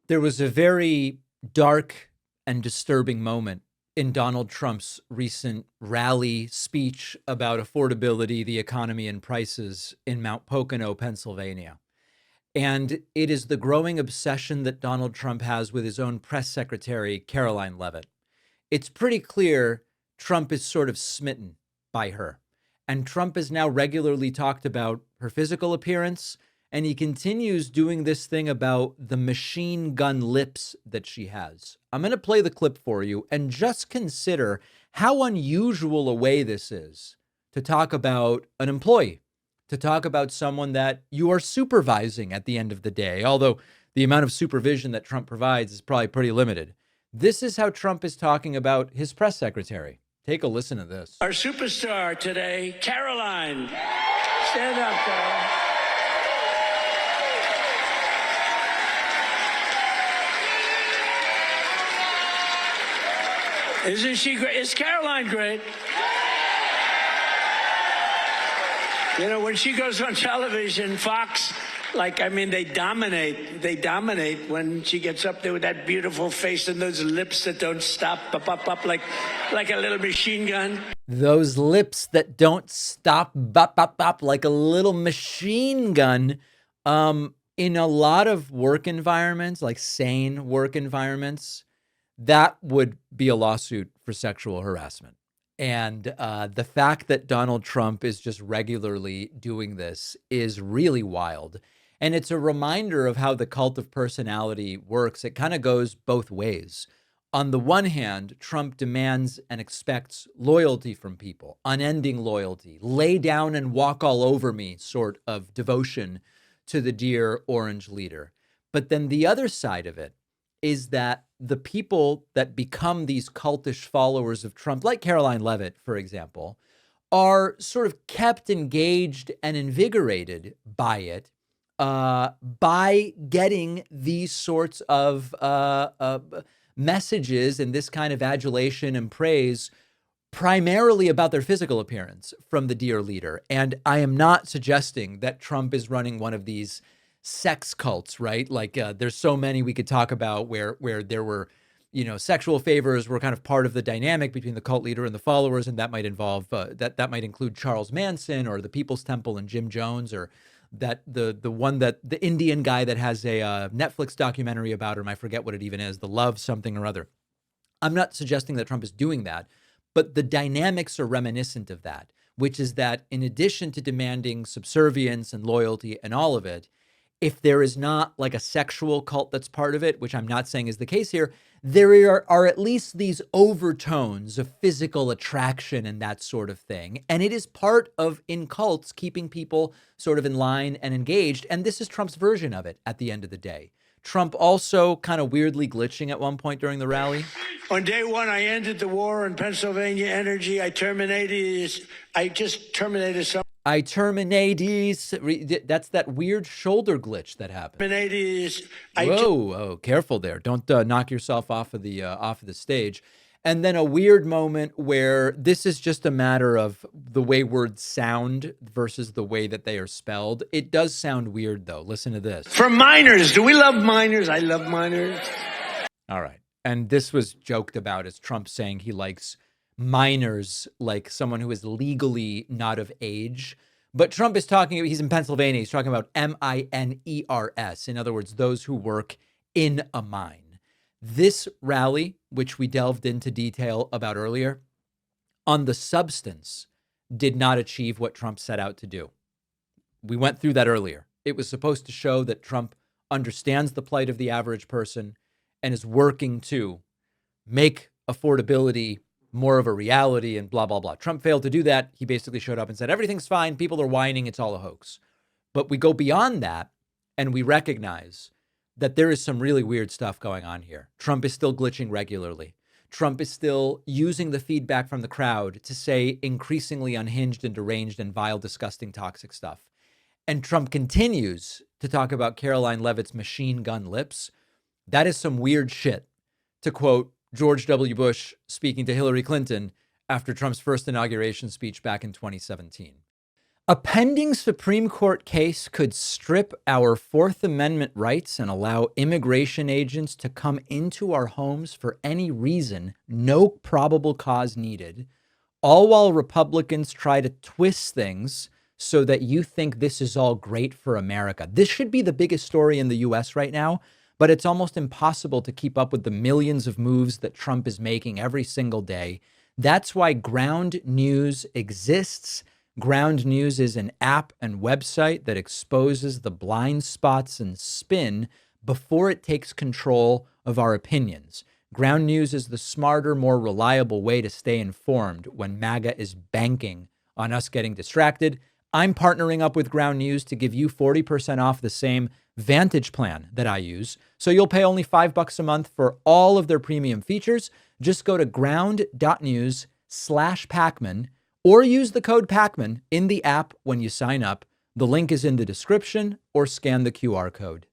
There was a very dark and disturbing moment in Donald Trump's recent rally speech about affordability, the economy, and prices in Mount Pocono, Pennsylvania. And it is the growing obsession that Donald Trump has with his own press secretary, Karoline Leavitt. It's pretty clear Trump is sort of smitten by her. And Trump has now regularly talked about her physical appearance. And he continues doing this thing about the machine gun lips that she has. I'm going to play the clip for you and just consider how unusual a way this is to talk about an employee, to talk about someone that you are supervising at the end of the day, although the amount of supervision that Trump provides is probably pretty limited. This is how Trump is talking about his press secretary. Take a listen to this. Our superstar today, Karoline. Stand up, girl. Isn't she great? Is Karoline great? You know, when she goes on television, Fox, they dominate. They dominate when she gets up there with that beautiful face and those lips that don't stop, up, like a little machine gun. Those lips that don't stop, like a little machine gun. In a lot of work environments, like sane work environments, that would be a lawsuit for sexual harassment. And the fact that Donald Trump is just regularly doing this is really wild. And it's a reminder of how the cult of personality works. It kind of goes both ways. On the one hand, Trump demands and expects loyalty from people, unending loyalty, lay down and walk all over me sort of devotion to the dear orange leader. But then the other side of it is that the people that become these cultish followers of Trump, like Karoline Leavitt, for example, are sort of kept engaged and invigorated by it by getting these sorts of messages and this kind of adulation and praise primarily about their physical appearance from the dear leader. And I am not suggesting that Trump is running one of these sex cults, right? Like there's so many we could talk about where there were, sexual favors were kind of part of the dynamic between the cult leader and the followers. And that might involve, that might include Charles Manson or the People's Temple and Jim Jones, or that the one that the Indian guy that has a Netflix documentary about him. I forget what it even is, the Love something or other. I'm not suggesting that Trump is doing that, but the dynamics are reminiscent of that, which is that in addition to demanding subservience and loyalty and all of it, if there is not like a sexual cult that's part of it, which I'm not saying is the case here, there are at least these overtones of physical attraction and that sort of thing. And it is part of, in cults, keeping people sort of in line and engaged. And this is Trump's version of it at the end of the day. Trump also kind of weirdly glitching at one point during the rally. On day one, I ended the war on Pennsylvania energy. I just terminated some. That's that weird shoulder glitch that happened. Whoa, careful there. Don't knock yourself off of the stage. And then a weird moment where this is just a matter of the way words sound versus the way that they are spelled. It does sound weird, though. Listen to this. For minors. Do we love minors? I love minors. All right. And this was joked about as Trump saying he likes minors, like someone who is legally not of age. But Trump is talking, he's in Pennsylvania, he's talking about miners. In other words, those who work in a mine. This rally, which we delved into detail about earlier, on the substance, did not achieve what Trump set out to do. We went through that earlier. It was supposed to show that Trump understands the plight of the average person and is working to make affordability more of a reality and blah, blah, blah. Trump failed to do that. He basically showed up and said, everything's fine. People are whining. It's all a hoax. But we go beyond that and we recognize that there is some really weird stuff going on here. Trump is still glitching regularly. Trump is still using the feedback from the crowd to say increasingly unhinged and deranged and vile, disgusting, toxic stuff. And Trump continues to talk about Karoline Leavitt's machine gun lips. That is some weird shit, to quote George W. Bush speaking to Hillary Clinton after Trump's first inauguration speech back in 2017. A pending Supreme Court case could strip our Fourth Amendment rights and allow immigration agents to come into our homes for any reason, no probable cause needed, all while Republicans try to twist things so that you think this is all great for America. This should be the biggest story in the US right now, but it's almost impossible to keep up with the millions of moves that Trump is making every single day. That's why Ground News exists. Ground News is an app and website that exposes the blind spots and spin before it takes control of our opinions. Ground News is the smarter, more reliable way to stay informed when MAGA is banking on us getting distracted. I'm partnering up with Ground News to give you 40% off the same Vantage plan that I use. So you'll pay only $5 a month for all of their premium features. Just go to ground.news/Pakman or use the code Pakman in the app when you sign up. The link is in the description or scan the QR code.